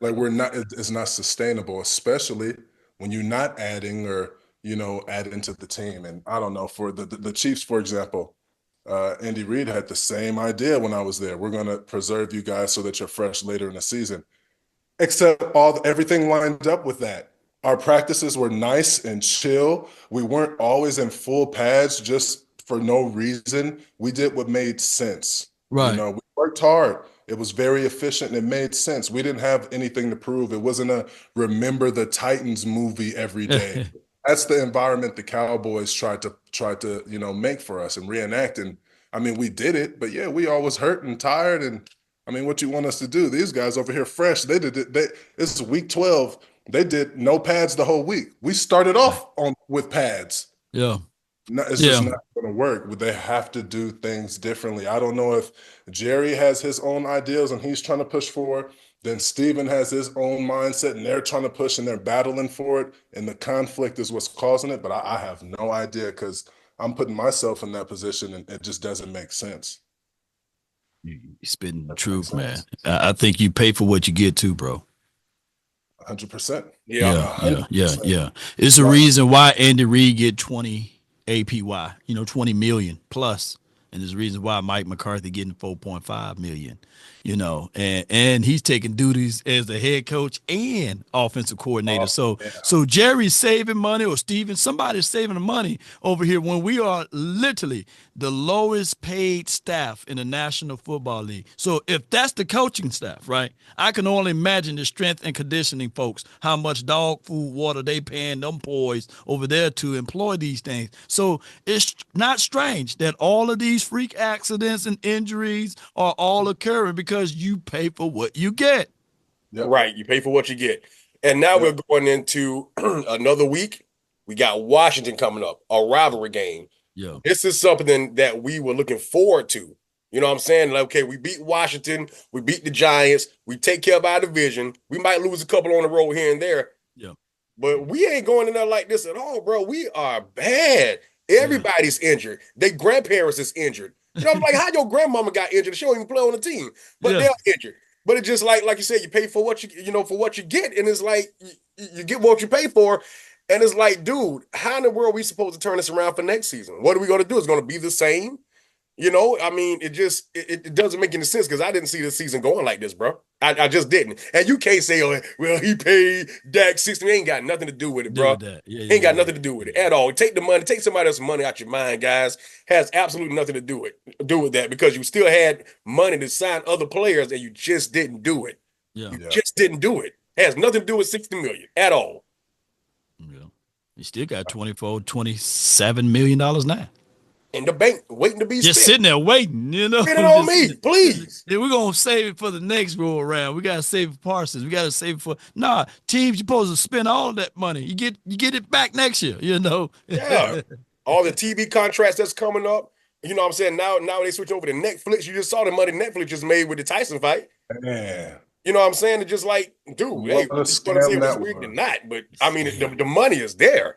it's not sustainable, especially when you're not adding or adding to the team. And I don't know, for the Chiefs, for example, Andy Reid had the same idea when I was there. We're going to preserve you guys so that you're fresh later in the season. Except everything lined up with that. Our practices were nice and chill. We weren't always in full pads just for no reason. We did what made sense. Right. We worked hard. It was very efficient and it made sense. We didn't have anything to prove. It wasn't a Remember the Titans movie every day. That's the environment the Cowboys tried to make for us and reenact. And I mean, we did it, but yeah, we always hurt and tired. And I mean, what you want us to do? These guys over here fresh, they did it. This is week 12. They did no pads the whole week. We started off with pads. Yeah. No, it's just not going to work. They have to do things differently. I don't know if Jerry has his own ideas and he's trying to push for it. Then Steven has his own mindset and they're trying to push and they're battling for it. And the conflict is what's causing it. But I have no idea because I'm putting myself in that position and it just doesn't make sense. You're spitting the truth, man. I think you pay for what you get too, bro. 100%. Yeah. It's the reason why Andy Reid get 20 APY, 20 million plus. And there's a reason why Mike McCarthy getting 4.5 million, and he's taking duties as the head coach and offensive coordinator. So Jerry's saving money, or Steven, somebody's saving the money over here when we are literally the lowest paid staff in the National Football League. So if that's the coaching staff, right, I can only imagine the strength and conditioning folks, how much dog food, water they paying them boys over there to employ these things. So it's not strange that all of these freak accidents and injuries are all occurring because you pay for what you get. Yep. Right. You pay for what you get. And now we're going into another week. We got Washington coming up, a rivalry game. Yeah. This is something that we were looking forward to. You know what I'm saying? Like, okay, we beat Washington. We beat the Giants. We take care of our division. We might lose a couple on the road here and there. Yeah. But we ain't going in there like this at all, bro. We are bad. Everybody's injured. Their grandparents is injured. I'm like, how your grandmama got injured? She don't even play on the team, but they're injured. But it's just like you said, you pay for what for what you get, and it's like you get what you pay for, and it's like, dude, how in the world are we supposed to turn this around for next season? What are we going to do? It's going to be the same. I mean, it doesn't make any sense because I didn't see this season going like this, bro. I just didn't. And you can't say, oh, well, he paid Dak 60. It ain't got nothing to do with it, bro. Ain't got nothing to do with it at all. Take the money, take somebody else's money out your mind, guys. Has absolutely nothing to do with that because you still had money to sign other players and you just didn't do it. Yeah. You just didn't do it. Has nothing to do with 60 million at all. Yeah. You still got $27 million now. In the bank, waiting to be just spent. Sitting there waiting, Spend it on me, please. We're gonna save it for the next go around. We gotta save it for Parsons. We gotta save it for teams. You're supposed to spend all that money. You get it back next year. Yeah, all the TV contracts that's coming up. You know what I'm saying? Now they switch over to Netflix. You just saw the money Netflix just made with the Tyson fight. Man. You know what I'm saying? It's just like, dude, hey, we're gonna say it's weird or not, but I mean, the money is there.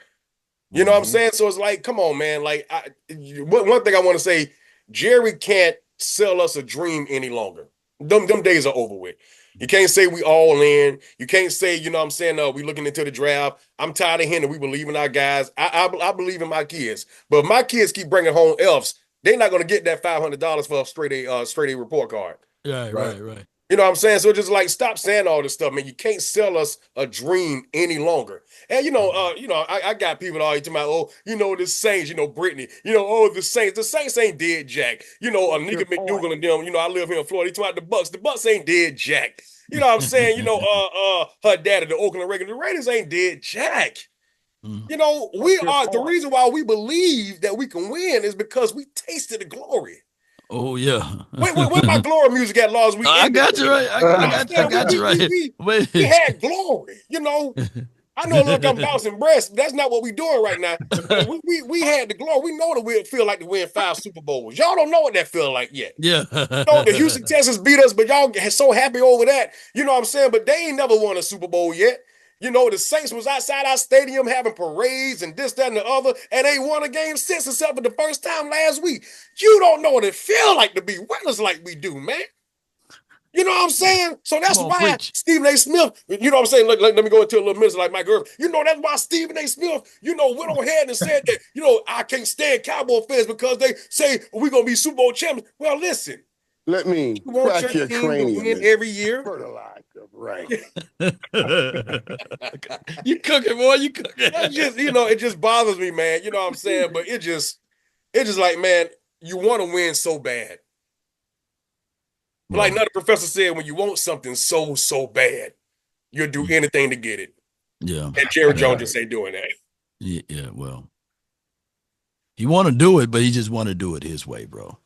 You know what I'm saying? So it's like, come on, man. Like, one thing I want to say, Jerry can't sell us a dream any longer. Them days are over with. You can't say we all in. You can't say, you know what I'm saying, we looking into the draft. I'm tired of hearing that we believe in our guys. I believe in my kids. But if my kids keep bringing home Fs, they're not going to get that $500 for a straight A report card. Right. You know what I'm saying? So just like, stop saying all this stuff, man. You can't sell us a dream any longer. And I got people always talking about, the Saints, Brittany, the Saints. The Saints ain't dead jack. Anika McDougal and them, I live here in Florida. They talking about the Bucks. The Bucks ain't dead jack. You know what I'm saying? Her dad at the Oakland Raiders. The Raiders ain't dead jack. We are the reason why we believe that we can win is because we tasted the glory. Oh yeah. Where my glory music at last week? I got you right. I got you right. We had glory. I know, look, I'm bouncing breasts. That's not what we're doing right now. We had the glory. We know that we feel like to win 5 Super Bowls. Y'all don't know what that feel like yet. Yeah. The Houston Texans beat us, but y'all so happy over that. You know what I'm saying? But they ain't never won a Super Bowl yet. The Saints was outside our stadium having parades and this, that, and the other, and they won a game since, except for the first time last week. You don't know what it feel like to be winners like we do, man. You know what I'm saying? So that's why Stephen A. Smith, you know what I'm saying? Let me go into a little minute like Mike Irvin. That's why Stephen A. Smith, went on ahead and said that, I can't stand Cowboy fans because they say we're going to be Super Bowl champions. Well, listen. Let me crack your cranium every year. Fertilize them, right? You cooking, boy. You cooking. It just, it just bothers me, man. You know what I'm saying? But it just like, man, you want to win so bad. Like another professor said, when you want something so bad, you'll do anything to get it. Yeah. And Jerry Jones just ain't doing that. Yeah, well. He want to do it, but he just want to do it his way, bro.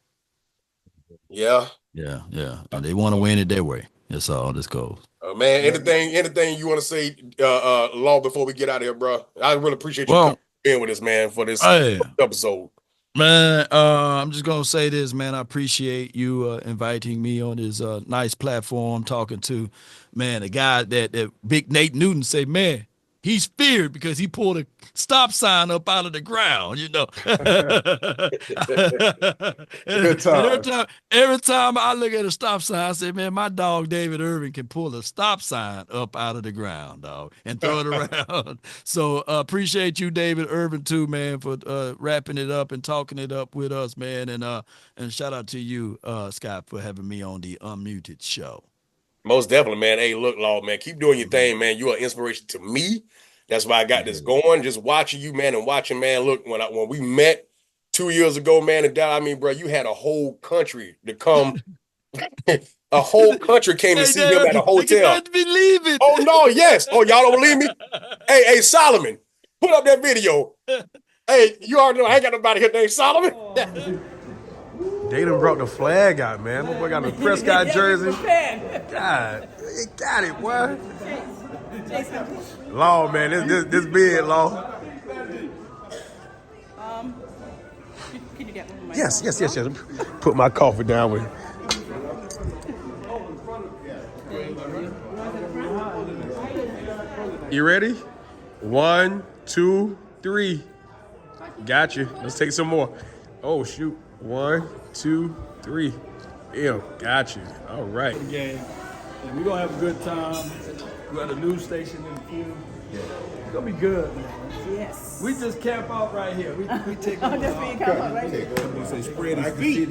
Yeah. And they want to win it their way. That's all this goes. Man, anything you want to say, Law, before we get out of here, bro? I really appreciate you being with us, man, for this episode. Man, I'm just going to say this, man. I appreciate you inviting me on this nice platform, talking to, man, a guy that Big Nate Newton say, man, he's feared because he pulled a stop sign up out of the ground, Good time. Every time I look at a stop sign, I say, man, my dog David Irvin can pull a stop sign up out of the ground, dog, and throw it around. So appreciate you, David Irvin, too, man, for wrapping it up and talking it up with us, man. And shout out to you, Scott, for having me on the Unmuted show. Most definitely, man. Hey, look, Law, man, keep doing your thing, man. You are inspiration to me. That's why I got this going. Just watching you, man, and watching, man. Look, when we met 2 years ago, man, and I mean, bro, you had a whole country to come. A whole country came to see him at a hotel. I can't believe it. Oh no, yes. Oh, y'all don't believe me? Hey, Solomon, put up that video. Hey, you already know I ain't got nobody here named Solomon. They done brought the flag out, man. My boy got the Prescott jersey. God, he got it, boy. Law, man, this big, Law. Can you get one of my Yes. Put my coffee down with. You ready? 1, 2, 3. Got you. Let's take some more. Oh, shoot. 1, 2, 3. Damn, got you. All right. Game. And we're going to have a good time. We got a news station in the few. It's going to be good, man. Yes. We just camp out right here. We take over. That's where you come up, right? Say spread his feet.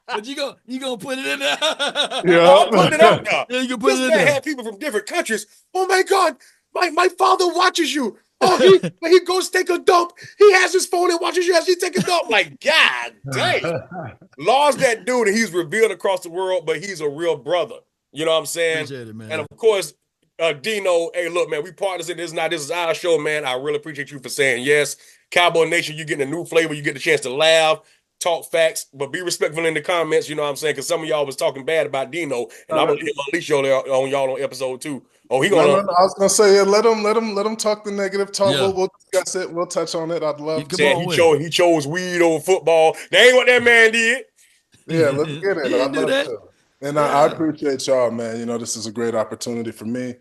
But you gonna put it in there? I'm putting it up now. Yeah, you can put This it in man there. had people from different countries. Oh my God, my father watches you. Oh, when he goes take a dump, he has his phone and watches you as he take a dump. Like, God dang. Law's that dude, and he's revealed across the world, but he's a real brother. You know what I'm saying? Appreciate it, man. And of course, Dino, hey, look, man, we partners in this now. This is our show, man. I really appreciate you for saying yes. Cowboy Nation, you getting a new flavor. You get the chance to laugh, talk facts, but be respectful in the comments, you know what I'm saying? Because some of y'all was talking bad about Dino, and I'm going to unleash y'all on y'all on episode 2. Oh, he gonna. No, I was gonna say, yeah, let him talk the negative talk. Yeah. We'll discuss it. We'll touch on it. I'd love to. Come on with He chose weed over football. That ain't what that man did. Yeah, let's get it. He I'd didn't do love that. to. And I appreciate y'all, man. You know, this is a great opportunity for me.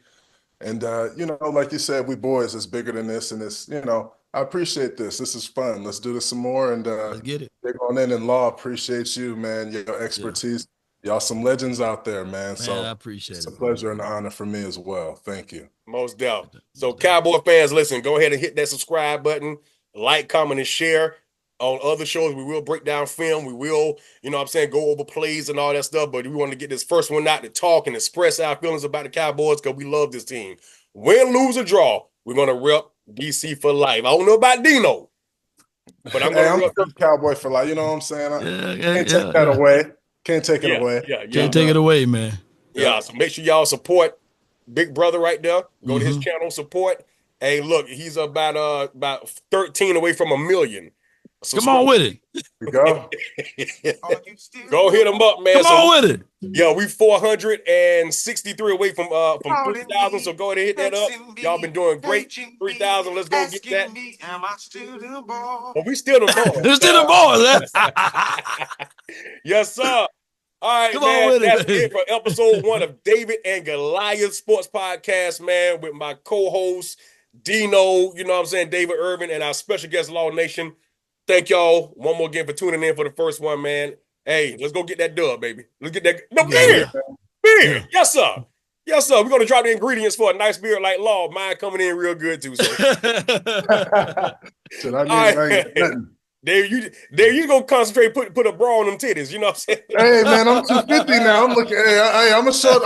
And you know, like you said, we boys, it's bigger than this, and it's, you know, I appreciate this. This is fun. Let's do this some more. And Let's get it. Big on in Law, appreciate you, man. Your expertise. Y'all some legends out there, man. So I appreciate it's it. a pleasure and an honor for me as well. Thank you. Most definitely. So, Cowboy fans, listen, go ahead and hit that subscribe button, like, comment, and share. On other shows, we will break down film. We will, you know what I'm saying, go over plays and all that stuff. But we want to get this first one out to talk and express our feelings about the Cowboys because we love this team. Win, lose, or draw, we're going to rep DC for life. I don't know about Dino, but I'm going to rep Cowboy for life. You know what I'm saying? Can't take that away. Can't take it away. Can't take it away, man. Yeah, so make sure y'all support Big Brother right there. Go to his channel, support. Hey, look, he's about 13 away from 1 million. Come on with it. Go. Go hit him up, man. Come on with it. Yeah, we 463 away from 3,000. So go ahead and hit that up. Y'all been doing great. 3,000. Let's go get that. But we still the boys. We're still the boys. Yes, sir. All right, man. That's it for episode 1 of David and Goliath Sports Podcast, man, with my co-host, Dino, you know what I'm saying, David Irvin, and our special guest, Law Nation. Thank y'all one more again for tuning in for the first one, man. Hey, let's go get that dub, baby. Let's get that. No, beer. Beer. Yeah. Yes, sir. Yes, sir. We're going to drop the ingredients for a nice beer like Law. Mine coming in real good, too. So. Dave, you gonna concentrate, put a bra on them titties. You know what I'm saying? Hey, man, I'm 250 now. I'm looking. Hey, I'm a short.